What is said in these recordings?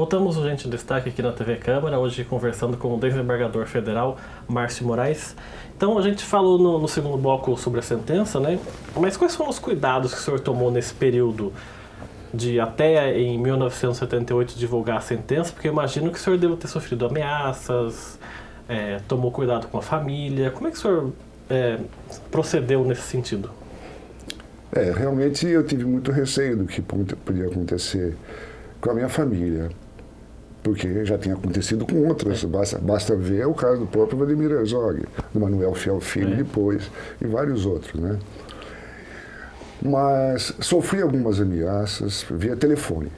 Voltamos, gente, em destaque aqui na TV Câmara, hoje conversando com o desembargador federal Márcio Moraes. Então, a gente falou no segundo bloco sobre a sentença, né? Mas quais foram os cuidados que o senhor tomou nesse período de até em 1978 divulgar a sentença? Porque eu imagino que o senhor deva ter sofrido ameaças, tomou cuidado com a família. Como é que o senhor procedeu nesse sentido? Realmente eu tive muito receio do que podia acontecer com a minha família, porque já tinha acontecido com outras. Basta ver o caso do próprio Vladimir Herzog, do Manuel Fiel Filho depois, e vários outros, né? Mas sofri algumas ameaças via telefone.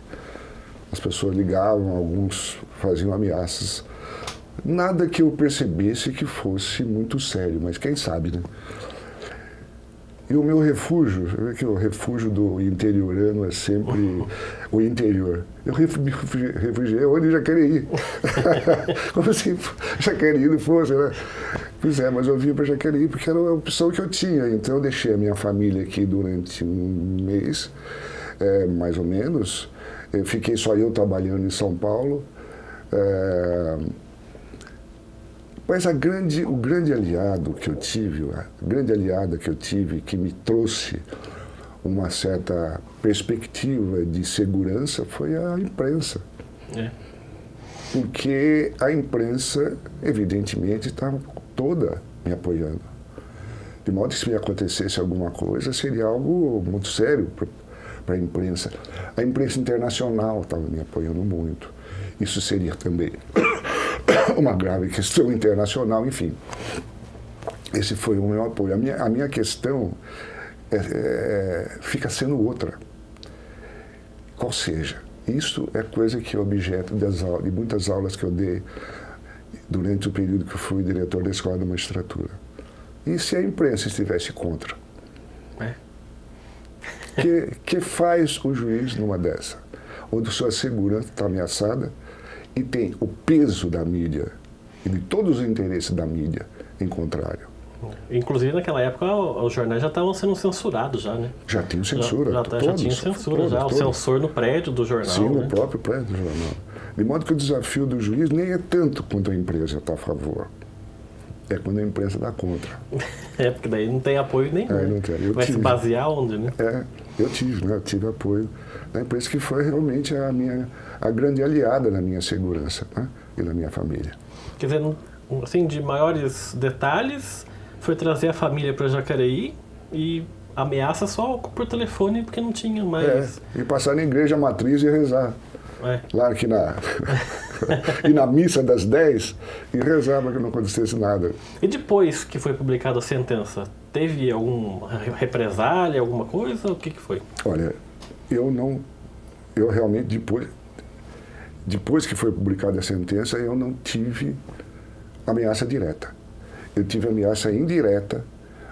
As pessoas ligavam, alguns faziam ameaças. Nada que eu percebesse que fosse muito sério, mas quem sabe, né? E o meu refúgio, que o refúgio do interiorano é sempre o interior. Eu me refugiei onde Jacareí. Como se Jacareí não fosse, né? Pois é, mas eu vim para Jacareí porque era a opção que eu tinha. Então eu deixei a minha família aqui durante um mês, mais ou menos. Eu fiquei só eu trabalhando em São Paulo. Mas o grande aliado que eu tive, a grande aliada que eu tive, que me trouxe uma certa perspectiva de segurança, foi a imprensa. Porque a imprensa, evidentemente, estava toda me apoiando. De modo que se me acontecesse alguma coisa, seria algo muito sério para a imprensa. A imprensa internacional estava me apoiando muito. Isso seria também uma grave questão internacional, enfim. Esse foi o meu apoio. A minha questão fica sendo outra. Qual seja, isso é coisa que é objeto de muitas aulas que eu dei durante o período que eu fui diretor da Escola da Magistratura. E se a imprensa estivesse contra? Que faz o juiz numa dessa? Onde sua segurança está ameaçada e tem o peso da mídia e de todos os interesses da mídia em contrário. Inclusive, naquela época, os jornais já estavam sendo censurados já, né? Já tinham censura. Já tinha censura, já. O censor no prédio do jornal. Sim, no próprio prédio do jornal. De modo que o desafio do juiz nem é tanto quanto a empresa está a favor. É quando a imprensa dá contra. Porque daí não tem apoio nenhum. Não tem. Vai se basear onde, né? Eu tive apoio da imprensa, que foi realmente a grande aliada na minha segurança, né? E na minha família. Quer dizer, assim, de maiores detalhes, foi trazer a família para Jacareí e ameaça só por telefone, porque não tinha mais... E passar na igreja matriz e rezar. Lá aqui e na missa das 10, e rezar para que não acontecesse nada. E depois que foi publicada a sentença, teve alguma represália, alguma coisa? O que foi? Olha, eu realmente, depois que foi publicada a sentença, eu não tive ameaça direta. Eu tive ameaça indireta,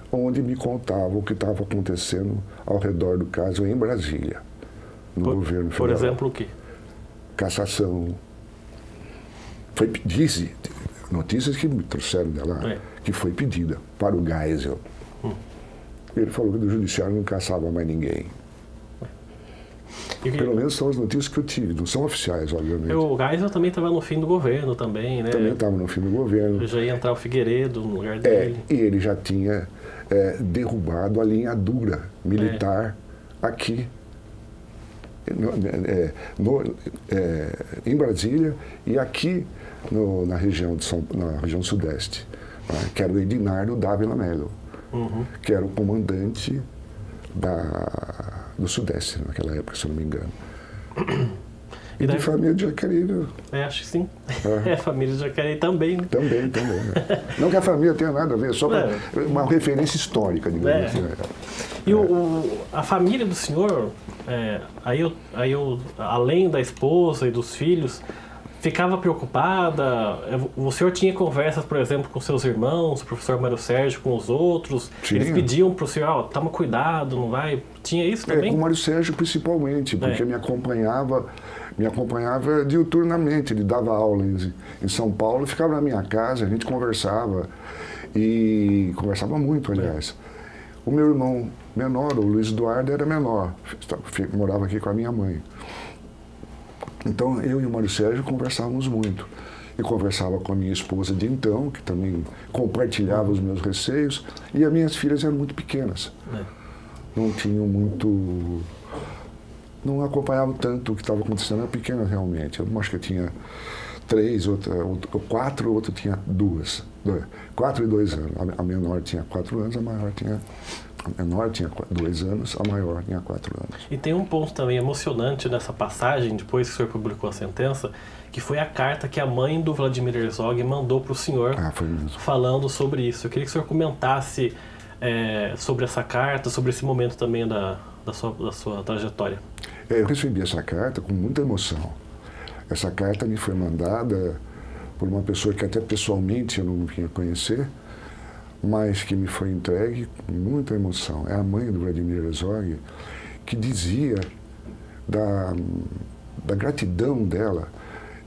onde me contavam o que estava acontecendo ao redor do caso em Brasília, no governo federal. Por exemplo, o quê? Cassação. Dizem notícias que me trouxeram de lá, que foi pedida para o Geisel. Ele falou que do judiciário não caçava mais ninguém. Pelo menos são as notícias que eu tive, não são oficiais, obviamente. O Geisel também estava no fim do governo também, né? Também estava no fim do governo. Já ia entrar o Figueiredo no lugar dele. E ele já tinha derrubado a linha dura militar aqui em Brasília e aqui na região sudeste, que era o Edinardo Dávila Mello, que era o comandante do Sudeste naquela época, se eu não me engano. E de família de Jacareí, viu? Acho que sim. Família de Jacareí também. Né? Também. Né? Não que a família tenha nada a ver, só uma referência histórica, digamos assim. E a família do senhor, além da esposa e dos filhos, ficava preocupada? O senhor tinha conversas, por exemplo, com seus irmãos, o professor Mário Sérgio, com os outros? Tinha. Eles pediam para o senhor, toma cuidado, não vai... Tinha isso também? Com o Mário Sérgio principalmente, porque me acompanhava diuturnamente. Ele dava aula em São Paulo, ficava na minha casa, a gente conversava, e conversava muito, aliás. O meu irmão menor, o Luiz Eduardo, era menor, morava aqui com a minha mãe. Então, eu e o Mário Sérgio conversávamos muito. Eu conversava com a minha esposa de então, que também compartilhava os meus receios, e as minhas filhas eram muito pequenas. Não tinham muito... Não acompanhavam tanto o que estava acontecendo, eram pequenas realmente. Eu acho que eu tinha 3, outra 4, outra tinha 2. 4 e 2 anos. A menor tinha 4 anos, a menor tinha 2 anos, a maior tinha 4 anos. E tem um ponto também emocionante nessa passagem, depois que o senhor publicou a sentença, que foi a carta que a mãe do Vladimir Herzog mandou para o senhor, falando sobre isso. Eu queria que o senhor comentasse sobre essa carta, sobre esse momento também da sua trajetória. Eu recebi essa carta com muita emoção. Essa carta me foi mandada por uma pessoa que até pessoalmente eu não vinha conhecer, mas que me foi entregue com muita emoção. É a mãe do Vladimir Herzog, que dizia da gratidão dela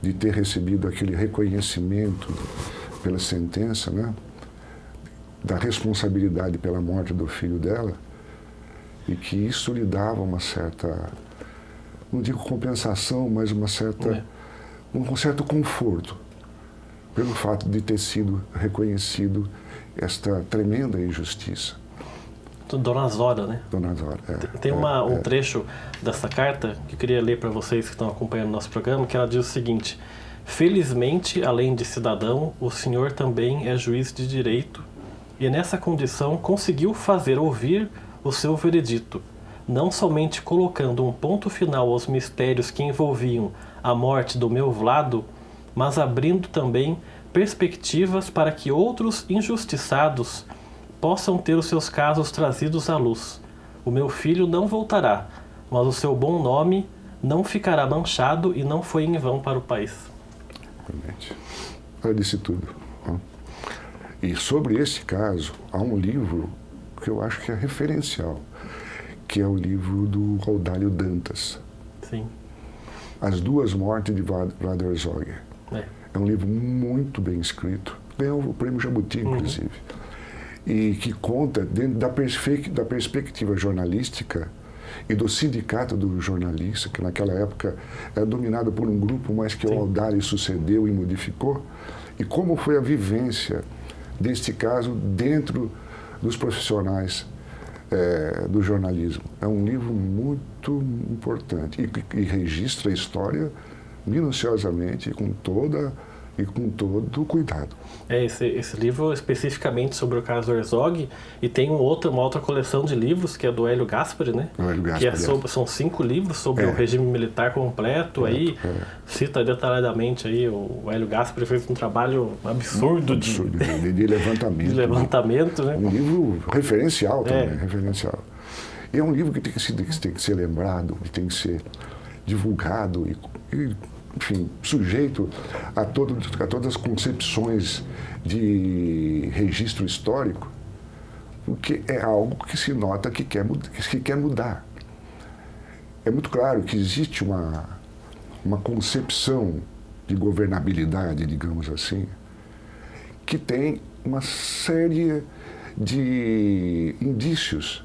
de ter recebido aquele reconhecimento pela sentença, né? Da responsabilidade pela morte do filho dela, e que isso lhe dava uma certa, não digo compensação, mas um certo conforto, pelo fato de ter sido reconhecido esta tremenda injustiça. Dona Zora, né? Dona Zora, Tem um trecho dessa carta que eu queria ler para vocês que estão acompanhando o nosso programa, que ela diz o seguinte: felizmente, além de cidadão, o senhor também é juiz de direito e nessa condição conseguiu fazer ouvir o seu veredito, não somente colocando um ponto final aos mistérios que envolviam a morte do meu Vlado, mas abrindo também perspectivas para que outros injustiçados possam ter os seus casos trazidos à luz. O meu filho não voltará, mas o seu bom nome não ficará manchado e não foi em vão para o país. Realmente. Ela disse tudo. E sobre esse caso, há um livro que eu acho que é referencial, que é o livro do Raudálio Dantas. Sim. As Duas Mortes de Vlad Herzog. É um livro muito bem escrito, ganhou o prêmio Jabuti, inclusive, e que conta, dentro da perspectiva jornalística e do sindicato do jornalista, que naquela época era dominado por um grupo, mas que o Raudálio sucedeu e modificou, e como foi a vivência deste caso dentro dos profissionais do jornalismo. É um livro muito importante e registra a história minuciosamente e com todo cuidado. Esse livro especificamente sobre o caso Herzog, e tem uma outra coleção de livros que é do Hélio Gaspari, né? São 5 livros sobre o regime militar completo. Cita detalhadamente aí, o Hélio Gaspari fez um trabalho absurdo de levantamento. De levantamento, né? Um livro referencial também, referencial. E é um livro que tem que ser lembrado, que tem que ser divulgado e enfim, sujeito a todas as concepções de registro histórico, porque é algo que se nota que quer mudar. É muito claro que existe uma concepção de governabilidade, digamos assim, que tem uma série de indícios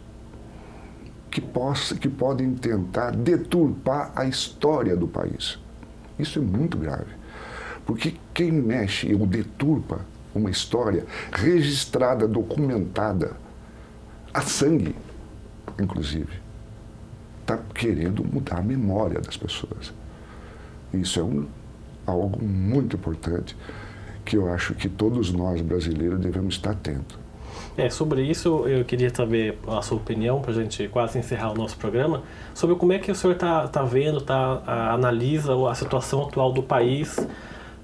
que podem tentar deturpar a história do país. Isso é muito grave, porque quem mexe ou deturpa uma história registrada, documentada, a sangue, inclusive, está querendo mudar a memória das pessoas. Isso é algo muito importante que eu acho que todos nós brasileiros devemos estar atentos. Sobre isso eu queria saber a sua opinião, para a gente quase encerrar o nosso programa, sobre como é que o senhor está vendo, analisa a situação atual do país,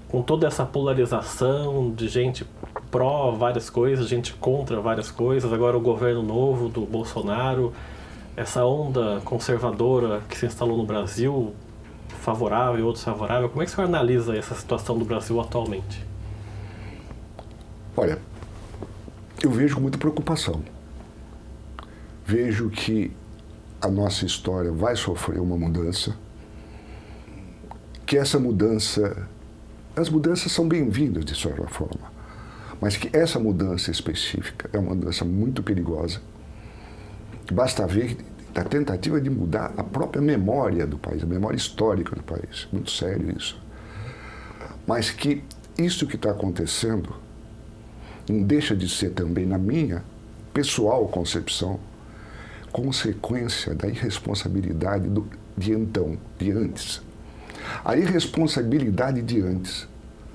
com toda essa polarização de gente pró várias coisas, gente contra várias coisas, agora o governo novo do Bolsonaro, essa onda conservadora que se instalou no Brasil, favorável e outros favorável. Como é que o senhor analisa essa situação do Brasil atualmente? Olha, eu vejo com muita preocupação. Vejo que a nossa história vai sofrer uma mudança, que essa mudança, as mudanças são bem-vindas de certa forma, mas que essa mudança específica é uma mudança muito perigosa. Basta ver da tentativa de mudar a própria memória do país, a memória histórica do país. Muito sério isso. Mas que isso que está acontecendo não deixa de ser também, na minha pessoal concepção, consequência da irresponsabilidade de então, de antes. A irresponsabilidade de antes,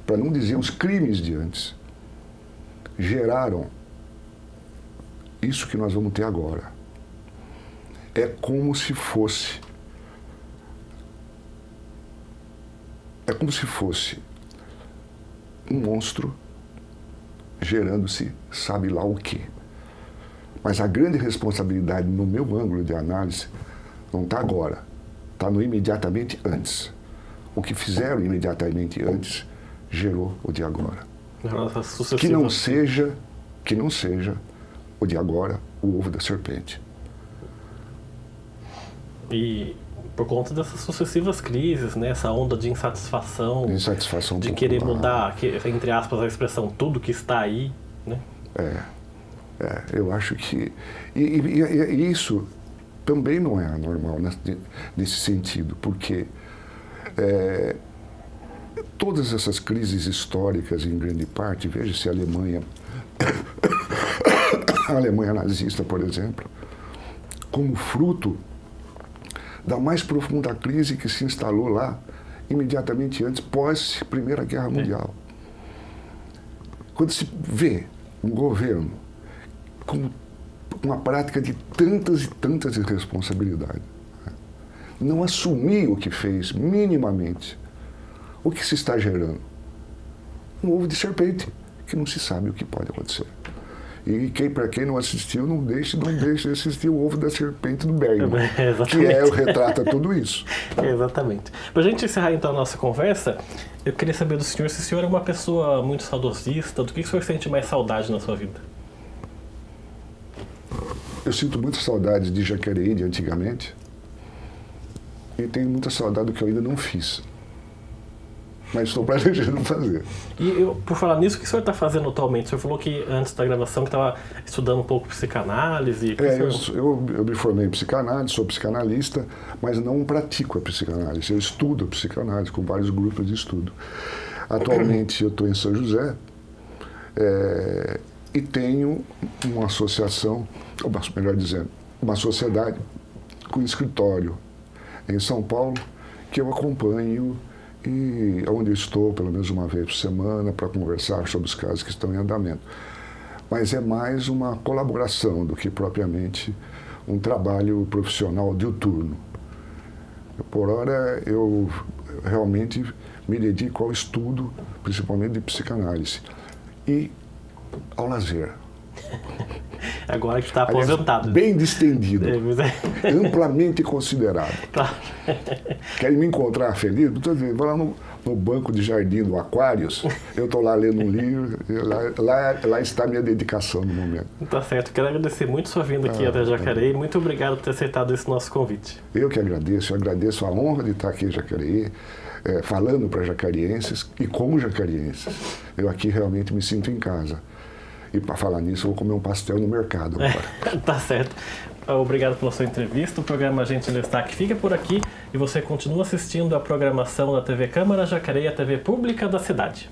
para não dizer os crimes de antes, geraram isso que nós vamos ter agora. É como se fosse um monstro gerando-se sabe lá o quê. Mas a grande responsabilidade, no meu ângulo de análise, não está agora, está no imediatamente antes. O que fizeram imediatamente antes gerou o de agora. Que não seja o de agora o ovo da serpente. E por conta dessas sucessivas crises, né, essa onda de insatisfação de querer mudar, entre aspas, a expressão tudo que está aí, né? Eu acho que... E isso também não é anormal nesse sentido, porque todas essas crises históricas, em grande parte, veja-se a Alemanha, a Alemanha nazista, por exemplo, como fruto da mais profunda crise que se instalou lá imediatamente antes, pós Primeira Guerra Mundial. Quando se vê um governo com uma prática de tantas e tantas irresponsabilidades, não assumir o que fez minimamente, o que se está gerando? Um ovo de serpente, que não se sabe o que pode acontecer. E para quem não assistiu, não deixe de assistir o Ovo da Serpente do Bergman, que retrata tudo isso. Exatamente. Para a gente encerrar então a nossa conversa, eu queria saber do senhor se o senhor é uma pessoa muito saudosista, do que o senhor sente mais saudade na sua vida? Eu sinto muita saudade de Jacareí, de antigamente, e tenho muita saudade do que eu ainda não fiz. Mas estou planejando fazer. E por falar nisso, o que o senhor está fazendo atualmente? O senhor falou que antes da gravação que estava estudando um pouco psicanálise. Eu me formei em psicanálise, sou psicanalista, mas não pratico a psicanálise. Eu estudo a psicanálise com vários grupos de estudo. Atualmente eu estou em São José e tenho uma associação, ou melhor dizendo, uma sociedade com escritório em São Paulo que eu acompanho e onde eu estou pelo menos uma vez por semana para conversar sobre os casos que estão em andamento. Mas é mais uma colaboração do que propriamente um trabalho profissional diuturno. Por hora, eu realmente me dedico ao estudo, principalmente de psicanálise, e ao lazer. Agora que está aposentado. Bem distendido, amplamente considerado. Claro. Querem me encontrar feliz? Vou lá no banco de jardim do Aquários, eu estou lá lendo um livro, lá está a minha dedicação no momento. Tá certo. Quero agradecer muito sua vinda aqui até Jacareí. Muito obrigado por ter aceitado esse nosso convite. Eu que agradeço. Eu agradeço a honra de estar aqui em Jacareí, falando para jacarienses e com jacarienses. Eu aqui realmente me sinto em casa. E para falar nisso, eu vou comer um pastel no mercado agora. Tá certo. Obrigado pela sua entrevista. O programa Gente em Destaque fica por aqui e você continua assistindo a programação da TV Câmara Jacareí, a TV pública da cidade.